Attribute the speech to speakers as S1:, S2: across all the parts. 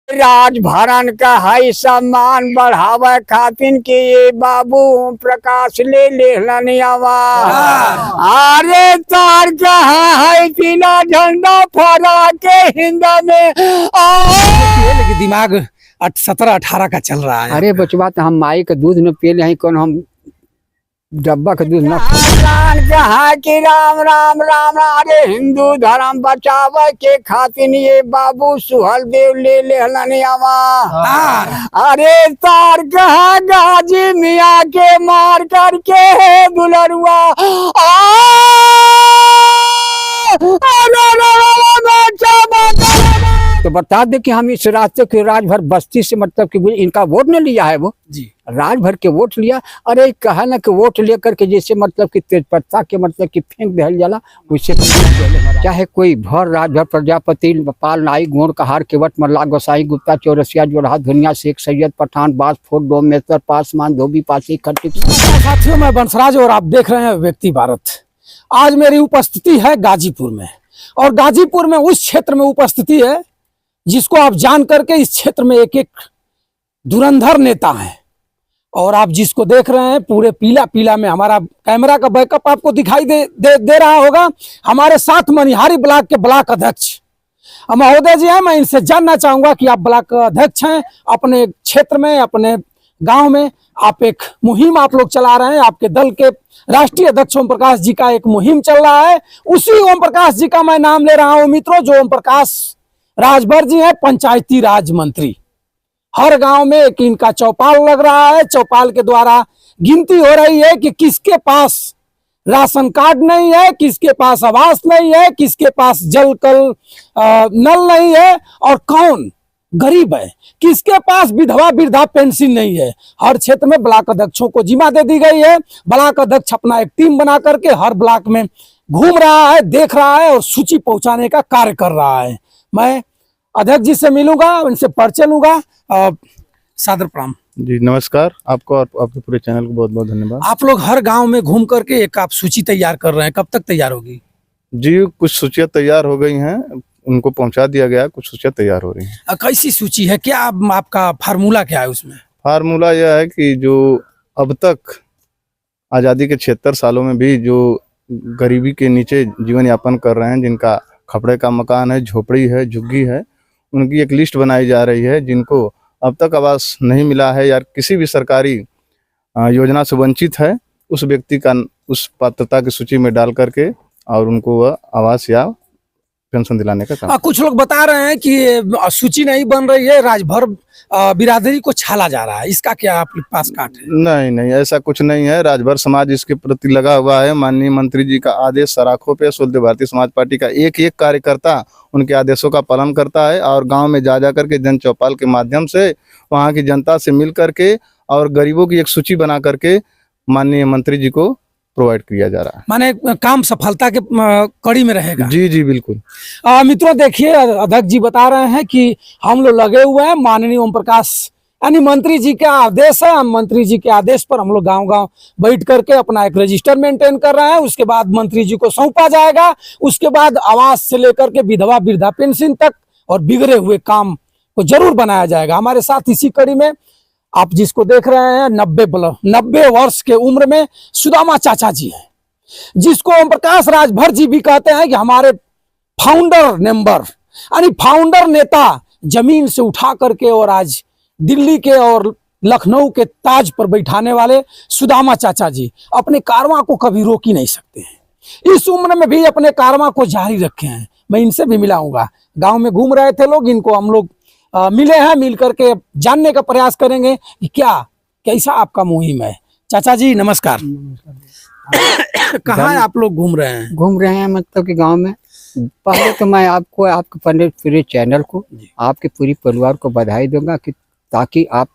S1: राजभरण का है सम्मान बढ़ावे खातिर के ये बाबू प्रकाश ले लेनियावा। अरे तार कहा है पीला झंडा फहरा के हिंद में
S2: लेकिन दिमाग 17-18 का चल रहा है।
S1: अरे बचवा तो हम माई का दूध न पी ले कौन हम डब्बा का दूध न कहा कि राम राम राम। अरे हिंदू धर्म बचावे के खातिर ये बाबू सुहल देव ले लेनियावा। अरे तार कहा गाजी मियाँ के मार करके दुलरुआ तो बता दे कि हम इस रास्ते के राजभर बस्ती से मतलब कि इनका वोट न लिया है वो
S2: जी
S1: राजभर के वोट लिया। अरे कहा ना कि वोट लेकर के जैसे मतलब कि तेजपत्ता के मतलब कि फेंक दिया जाला वैसे चाहे कोई भर राजभर प्रजापति पाल नाई गोर कहार केवट मल्ला गोसाई गुप्ता चौरसिया जोरहा धुनिया शेख सैयद पठान बास फोट डोमेश्वर पासवान धोबी पासी खट्टी।
S2: साथियों मैं बंसराज और आप देख रहे हैं व्यक्ति भारत। आज मेरी उपस्थिति है गाजीपुर में और गाजीपुर में उस क्षेत्र में उपस्थिति है जिसको आप जान करके इस क्षेत्र में एक एक धुरंधर नेता है और आप जिसको देख रहे हैं पूरे पीला पीला में हमारा कैमरा का बैकअप आपको दिखाई दे रहा होगा। हमारे साथ मनिहारी ब्लॉक के ब्लॉक अध्यक्ष महोदय जी हैं। मैं इनसे जानना चाहूंगा कि आप ब्लॉक अध्यक्ष हैं, अपने क्षेत्र में अपने गांव में आप एक मुहिम आप लोग चला रहे हैं। आपके दल के राष्ट्रीय अध्यक्ष ओम प्रकाश जी का एक मुहिम चल रहा है। उसी ओम प्रकाश जी का मैं नाम ले रहा हूं मित्रों, जो ओम प्रकाश राजभर जी है पंचायती राज मंत्री। हर गांव में एक इनका चौपाल लग रहा है। चौपाल के द्वारा गिनती हो रही है कि किसके पास राशन कार्ड नहीं है, किसके पास आवास नहीं है, किसके पास जल कल नल नहीं है और कौन गरीब है, किसके पास विधवा वृद्धा पेंशन नहीं है। हर क्षेत्र में ब्लॉक अध्यक्षों को जिम्मा दे दी गई है। ब्लॉक अध्यक्ष अपना एक टीम बना करके हर ब्लॉक में घूम रहा है, देख रहा है और सूची पहुंचाने का कार्य कर रहा है। मैं अध्यक्ष जी से मिलूंगा, उनसे परिचय लूंगा। सादर प्रणाम
S3: जी, नमस्कार आपको और आपके पूरे चैनल को बहुत बहुत धन्यवाद।
S2: आप लोग हर गांव में घूम करके एक आप सूची तैयार कर रहे हैं, कब तक तैयार होगी?
S3: जी, कुछ सूचियाँ तैयार हो गई हैं, उनको पहुंचा दिया गया, कुछ सूचियाँ तैयार हो रही हैं।
S2: कैसी सूची है, क्या आपका फार्मूला क्या है उसमें?
S3: फार्मूला यह है कि जो अब तक आज़ादी के 76 सालों में भी जो गरीबी के नीचे जीवन यापन कर रहे हैं, जिनका खपड़े का मकान है, झोपड़ी है, झुग्गी है, उनकी एक लिस्ट बनाई जा रही है। जिनको अब तक आवास नहीं मिला है या किसी भी सरकारी योजना से वंचित है, उस व्यक्ति का उस पात्रता की सूची में डाल करके और उनको आवास या पेंशन दिलाने का काम।
S2: कुछ लोग बता रहे हैं कि सूची नहीं बन रही है, राजभर बिरादरी को छाला जा रहा है, इसका क्या आपके पास काट है?
S3: नहीं नहीं, ऐसा कुछ नहीं है। राजभर समाज इसके प्रति लगा हुआ है। माननीय मंत्री जी का आदेश सराखों पे सुलझ भारतीय समाज पार्टी का एक एक कार्यकर्ता उनके आदेशों का पालन करता है और गांव में जा करके जन चौपाल के माध्यम से वहां की जनता से मिल करके और गरीबों की एक सूची बना करके माननीय मंत्री जी को प्रोवाइड किया जा रहा है।
S2: माने काम सफलता के कड़ी में रहेगा।
S3: जी जी बिल्कुल।
S2: मित्रों देखिए, अध्यक्ष जी बता रहे हैं कि हम लोग लगे हुए हैं, माननीय ओम प्रकाश यानी मंत्री जी का आदेश है। मंत्री जी के आदेश पर हम लोग गांव गांव बैठ करके अपना एक रजिस्टर मेंटेन कर रहे हैं। उसके बाद मंत्री जी को सौंपा जाएगा। उसके बाद आवास से लेकर के विधवा वृद्धा पेंशन तक और बिगड़े हुए काम को जरूर बनाया जाएगा। हमारे साथ इसी कड़ी में आप जिसको देख रहे हैं 90 वर्ष के उम्र में सुदामा चाचा जी हैं, जिसको ओम प्रकाश राजभर जी भी कहते हैं कि हमारे फाउंडर मेंबर यानी फाउंडर नेता, जमीन से उठा करके और आज दिल्ली के और लखनऊ के ताज पर बैठाने वाले सुदामा चाचा जी अपने कारवां को कभी रोक ही नहीं सकते हैं। इस उम्र में भी अपने कारवां को जारी रखे हैं। मैं इनसे भी मिलाऊंगा। गांव में घूम रहे थे लोग, इनको हम लोग मिले हैं, मिल करके जानने का प्रयास करेंगे कि कैसा आपका मुहिम है। चाचा जी नमस्कार। कहाँ आप लोग घूम रहे हैं?
S1: घूम रहे हैं मतलब कि गांव में। पहले तो मैं आपको आपके पूरे चैनल को आपके पूरी परिवार को बधाई दूंगा कि ताकि आप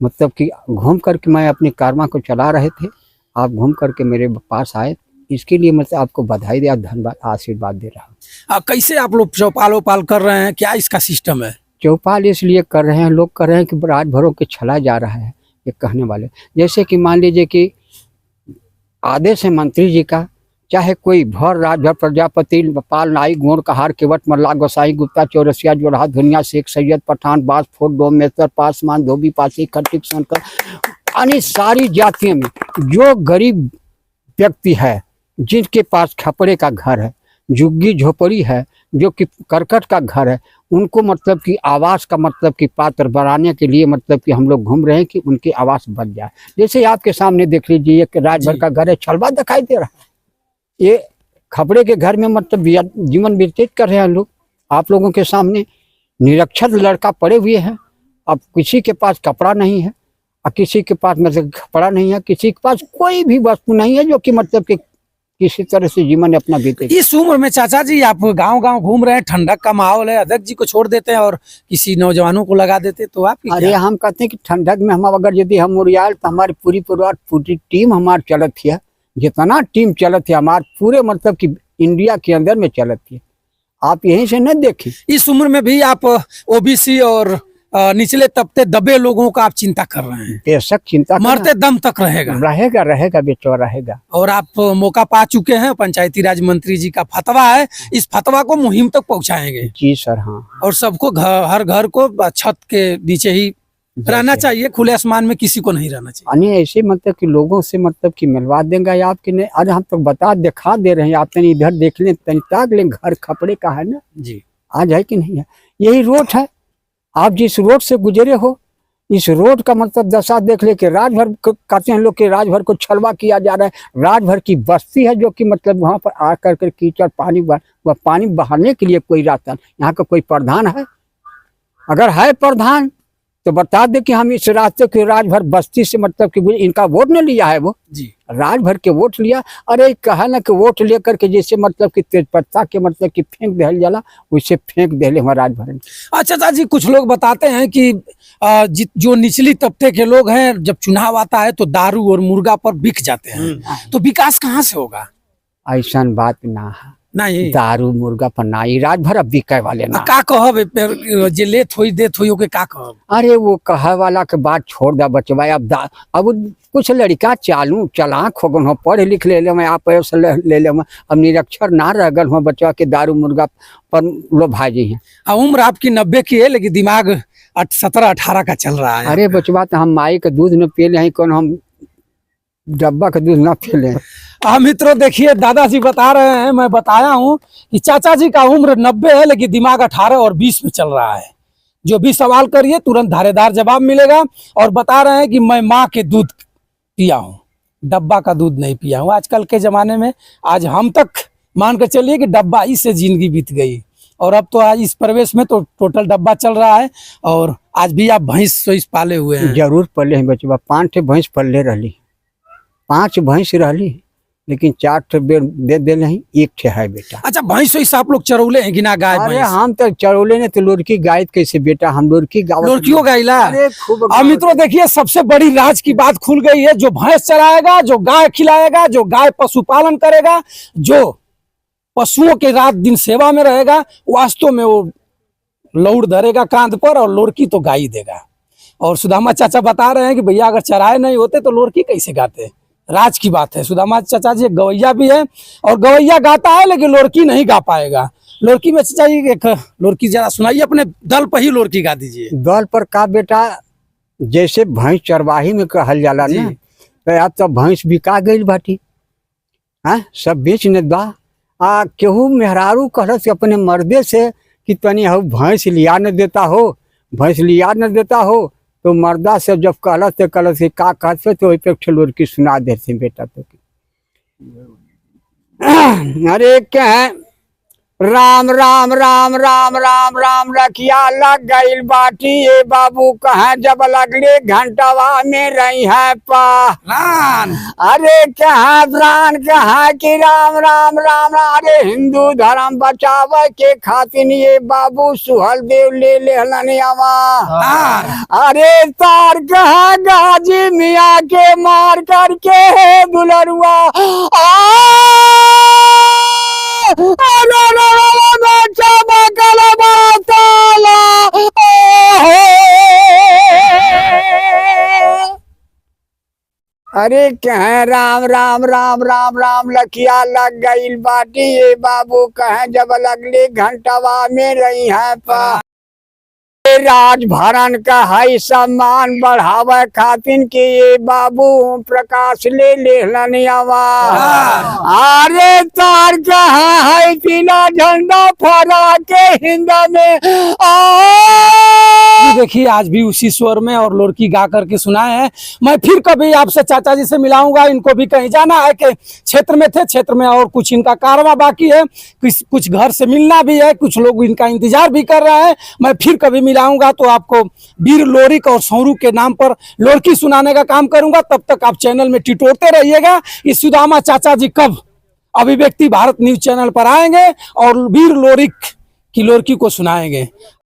S1: मतलब कि घूम करके मैं अपनी कारवां को चला रहे थे, आप घूम करके मेरे पास आए, इसके लिए मतलब आपको बधाई दे, धन्यवाद आशीर्वाद दे रहा हूँ।
S2: कैसे आप लोग चौपाल कर रहे हैं, क्या इसका सिस्टम है?
S1: चौपाल इसलिए कर रहे हैं, लोग कर रहे हैं कि राजभरों के छला जा रहा है ये कहने वाले। जैसे कि मान लीजिए कि आदेश है मंत्री जी का चाहे कोई भर राजभर प्रजापति पाल नाई गोड़ कहार केवट मल्ला गोसाई गुप्ता चौरसिया जोरहा धुनिया शेख सैयद पठान बास फोट डोमेश्वर पासवान धोबी पासी खट्टिक सोनकर यानी सारी जातियों में जो गरीब व्यक्ति है, जिनके पास खपड़े का घर है, झुग्गी झोपड़ी है, जो कि करकट का घर है, उनको मतलब कि आवास का मतलब कि पात्र बनाने के लिए मतलब कि हम लोग घूम रहे हैं कि उनकी आवास बन जाए। जैसे आपके सामने देख लीजिए एक राजभर का घर है, छलवा दिखाई दे रहा है। ये खपड़े के घर में मतलब जीवन व्यतीत कर रहे हैं लोग। आप लोगों के सामने निरक्षर लड़का पड़े हुए हैं। अब किसी के पास कपड़ा नहीं है और किसी के पास मतलब कपड़ा नहीं है, किसी के पास कोई भी वस्तु नहीं है जो कि मतलब कि किसी तरह से जीवन अपना बीते।
S2: इस उम्र में चाचा जी आप गांव-गांव घूम रहे हैं, ठंडक का माहौल है, अध्यक्ष जी को छोड़ देते हैं और किसी नौजवानों को लगा देते, तो आप
S1: अरे हम कहते हैं कि ठंडक में हम अगर यदि हम उड़ियाल तो हमारी पूरी परिवार पूरी टीम हमारी चलत है, जितना टीम चलत है हमारे पूरे मतलब कि इंडिया के अंदर में चलत है। आप यहीं से न देखिए।
S2: इस उम्र में भी आप ओबीसी और निचले तबके दबे लोगों का आप चिंता कर रहे हैं।
S1: बेशक चिंता
S2: मरते दम तक रहेगा
S1: रहेगा बेचवा रहेगा।
S2: और आप मौका पा चुके हैं, पंचायती राज मंत्री जी का फतवा है, इस फतवा को मुहिम तक पहुंचाएंगे।
S1: जी सर। हाँ,
S2: और सबको हर घर को छत के नीचे ही रहना चाहिए, खुले आसमान में किसी को नहीं रहना चाहिए।
S1: यानी ऐसे मतलब कि लोगों से मतलब कि मिलवा देंगे आपके नहीं। आज हम तो दिखा दे रहे हैं, आप तनी इधर देख लें, तनी ताक लें, घर खपड़े का है ना
S2: जी,
S1: आज है कि नहीं है। यही रोड है, आप जिस रोड से गुजरे हो, इस रोड का मतलब दशा देख ले कि राजभर कहते हैं लोग कि राजभर को छलवा किया जा रहा है। राजभर की बस्ती है जो कि मतलब वहाँ पर आकर कर कीचड़ पानी वह पानी बहाने के लिए कोई रास्ता, यहाँ का कोई प्रधान है? अगर है प्रधान तो बता दे कि हम इस रास्ते के राजभर बस्ती से मतलब कि इनका वोट न लिया है, वो
S2: जी
S1: राजभर के वोट लिया। अरे कहा ना कि वोट लेकर के जैसे मतलब कि तेजपत्ता के मतलब कि फेंक दहल जाला, वैसे फेंक दहले हमारे राजभर।
S2: अच्छा चाची, कुछ लोग बताते हैं कि जो निचली तबके के लोग हैं, जब चुनाव आता है तो दारू और मुर्गा पर बिक जाते हैं, तो विकास कहाँ से होगा?
S1: ऐसा बात ना है,
S2: नहीं
S1: दारू मुर्गा पर नाही, राजभर अब बिकाय वाले ना।
S2: का कहब जे लेत होई देत होई ओके का कहब?
S1: अरे वो कहे वाला के बात छोड़ दा बचवा। अब कुछ लड़का चलाक हो गन हो, पढ़ लिख ले मैं आप ले ले अब निरक्षर ना रह गल हो बचवा के दारू मुर्गा पर लो भाजी हैं।
S2: उम्र आपकी 90 की है, लेकिन दिमाग 17-18 का चल रहा है।
S1: अरे बचवा तो हम माई का दूध न पिए हैं, कौन हम डब्बा का दूध ना पिए।
S2: हाँ मित्रों, देखिए दादाजी बता रहे हैं, मैं बताया हूँ कि चाचा जी का उम्र 90 है, लेकिन दिमाग 18 और 20 में चल रहा है। जो भी सवाल करिए तुरंत धारेदार जवाब मिलेगा। और बता रहे हैं कि मैं माँ के दूध पिया हूँ, डब्बा का दूध नहीं पिया हूँ। आजकल के जमाने में आज हम तक मान कर चलिए कि डब्बा इससे जिंदगी बीत गई, और अब तो आज इस प्रवेश में तो टोटल डब्बा चल रहा है। और आज भी आप भैंस पाले हुए हैं?
S1: जरूर पले हैं बचवा, 5 भैंस पल्ले रही, 5 भैंस रही, लेकिन 4 ठे दे दे नहीं, 1 ठे है बेटा।
S2: अच्छा, भैंस आप लोग चरौले हैं कि ना? गाय
S1: अरे
S2: भैंस?
S1: हम तो चरौले ने तो लोरकी गाय कैसे बेटा, हम लोरकी
S2: लोरकियों गायला।
S1: अरे खूब।
S2: और मित्रों देखिए, सबसे बड़ी राज की बात खुल गई है। जो भैंस चराएगा, जो गाय खिलाएगा, जो गाय पशुपालन करेगा, जो पशुओं के रात दिन सेवा में रहेगा, वास्तव में वो लौड़ धरेगा कांध पर और लोरकी तो गाई देगा। और सुदामा चाचा बता रहे हैं कि भैया अगर चराए नहीं होते तो लोरकी कैसे गाते? राज की बात है। सुदामा चाचा जी गवैया भी है और गवैया गाता है, लेकिन लोरकी नहीं गा पाएगा। लोरकी में चाचा जी एक लोरकी जरा सुनाइए, अपने दल पर ही लोरकी गा दीजिए।
S1: दल पर का बेटा, जैसे भैंस चरवाही में कहल जाला ना, तो अब तो भैंस बिका गई बाटी, हाँ सब बेच ने दा। केहू मेहरारू कहत अपने मर्दे से कि तनी हो भैंस लिया न देता हो, भैंस लिया न देता हो, तो मर्दा से जब कहलत से का कहते तो वही पे लोरकी सुना देते बेटा। तो अरे क्या है, राम राम राम राम राम राम रखिया लग गईल बाटी, ये बाबू कहाँ जब लगले घंटावा में रही है
S2: रान।
S1: अरे कहाँ प्राण कहाँ की राम राम राम। अरे हिंदू धर्म बचावे के खातिर ये बाबू सुहल देव ले लेवा। अरे तार कहाँ गाजी मियाँ के मार करके दुलरुआ अरे कहे राम राम राम राम राम लखिया लग गई बाटी ये बाबू कहे जब लगली घंटवा में रही है पा राजभरण का है सम्मान बढ़ावे खातिन के ये बाबू प्रकाश ले लेहलनियावा अरे तार कहा है पीला झंडा फहरा के हिंद में
S2: जी देखिए आज भी उसी स्वर में और लोरकी गा करके सुनाए हैं। मैं फिर कभी आपसे चाचा जी से मिलाऊंगा, इनको भी कहीं जाना है कि क्षेत्र में थे, क्षेत्र में और कुछ इनका कारवा बाकी है, कुछ घर से मिलना भी है, कुछ लोग इनका इंतजार भी कर रहे हैं। मैं फिर कभी मिलाऊंगा तो आपको वीर लोरिक और सौरू के नाम पर लोरकी सुनाने का काम करूंगा। तब तक आप चैनल में टिटोरते रहिएगा। इस सुदामा चाचा जी कब अभिव्यक्ति भारत न्यूज चैनल पर आएंगे और वीर लोरिक की लोरकी को सुनाएंगे।